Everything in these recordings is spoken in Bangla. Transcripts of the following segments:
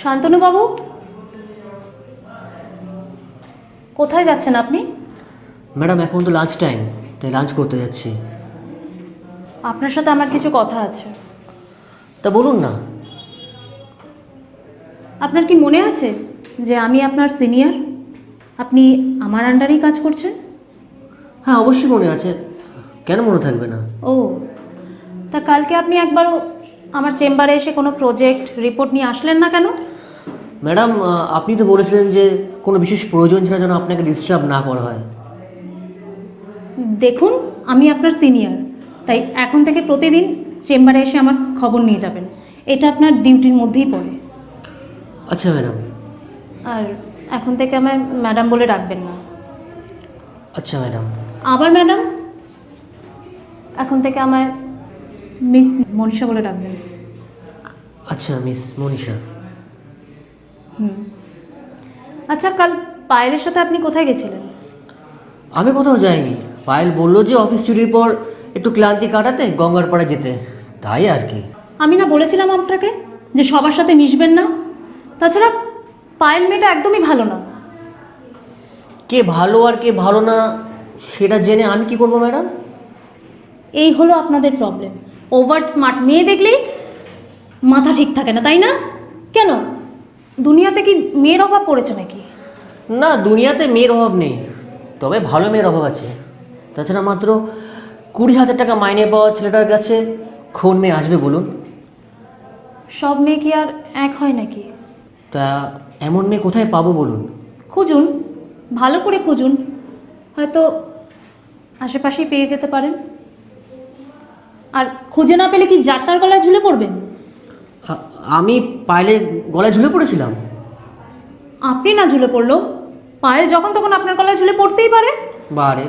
শান্তনু বাবু, কোথায় যাচ্ছেন আপনি? ম্যাডাম এখন তো লাঞ্চ টাইম, তাই লাঞ্চ করতে যাচ্ছি। আপনার সাথে আমার কিছু কথা আছে। তা বলুন না। আপনার কি মনে আছে যে আমি আপনার সিনিয়র? আপনি আমার আন্ডারেই কাজ করছেন? হ্যাঁ, অবশ্যই মনে আছে, কেন মনে থাকবে না। ও, তা কালকে আপনি একবারও আমার চেম্বারে এসে কোনো প্রজেক্ট রিপোর্ট নিয়ে আসলেন না কেন? ম্যাডাম, আপনি তো বলেছিলেন যে কোনো বিশেষ প্রয়োজন ছাড়া যেন আপনাকে ডিস্টার্ব না করা হয়। দেখুন, আমি আপনার সিনিয়র, তাই এখন থেকে প্রতিদিন চেম্বারে এসে আমার খবর নিয়ে যাবেন। এটা আপনার ডিউটির মধ্যেই পড়ে। আচ্ছা ম্যাডাম। আর এখন থেকে আমায় ম্যাডাম বলে ডাকবেন না। আচ্ছা ম্যাডাম। আবার ম্যাডাম? এখন থেকে আমায় মিস মনীষা বলে ডাকবেন। আচ্ছা মিস মনীষা। হুম। আচ্ছা, কাল পায়েলের সাথে আপনি কোথায় গেছিলেন? আমি কোথাও যাইনি। পায়েল বললো যে অফিস ছুটির পর একটু ক্লান্তি কাটাতে গঙ্গার পাড়ে যেতে, তাই আর কি। আমি না বলেছিলাম আপনাকে যে সবার সাথে মিশবেন না? তাছাড়া পায়েল মেয়েটা একদমই ভালো না। কে ভালো আর কে ভালো না সেটা জেনে আমি কি করব ম্যাডাম? এই হলো আপনাদের প্রবলেম। ওভার স্মার্ট মেয়ে দেখলেই মাথা ঠিক থাকে না, তাই না? কেন, দুনিয়াতে কি মেয়ের অভাব পড়েছে নাকি? না, দুনিয়াতে মেয়ের অভাব নেই, তবে ভালো মেয়ের অভাব আছে। তাছাড়া মাত্র 20,000 টাকা মাইনে পাওয়া ছেলেটার কাছে কোন মেয়ে আসবে বলুন? সব মেয়ে কি আর এক হয় নাকি? তা এমন মেয়ে কোথায় পাবো বলুন? খুঁজুন, ভালো করে খুঁজুন, হয়তো আশেপাশেই পেয়ে যেতে পারেন। আর খুঁজে না পেলে কি যার তার গলায় ঝুলে পড়বেন? আমি পায়েলের গলায় ঝুলে পড়েছিলাম? আপনি না ঝুলে পড়লো, পায়েল যখন তখন আপনার গলায় ঝুলে পড়তেই পারে। বারে,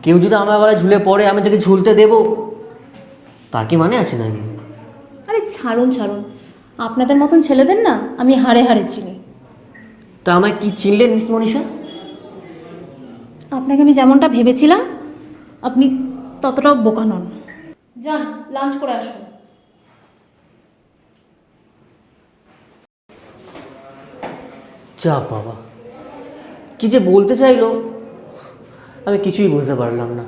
কেউ যদি আমার গলায় ঝুলে পড়ে আমি তাকে ঝুলতে দেব? তার কি মানে আছে নাকি? আরে ছাড়ুন ছাড়ুন, আপনাদের মতন ছেলেদের না আমি হাড়ে হাড়ে চিনি। তা আমায় কি চিনলেন মিস মনীষা? আপনাকে আমি যেমনটা ভেবেছিলাম আপনি ততটাও বোকা নন। যান, লাঞ্চ করে আসুন। যা বাবা, কি যে বলতে চাইলো আমি কিছুই বুঝতে পারলাম না।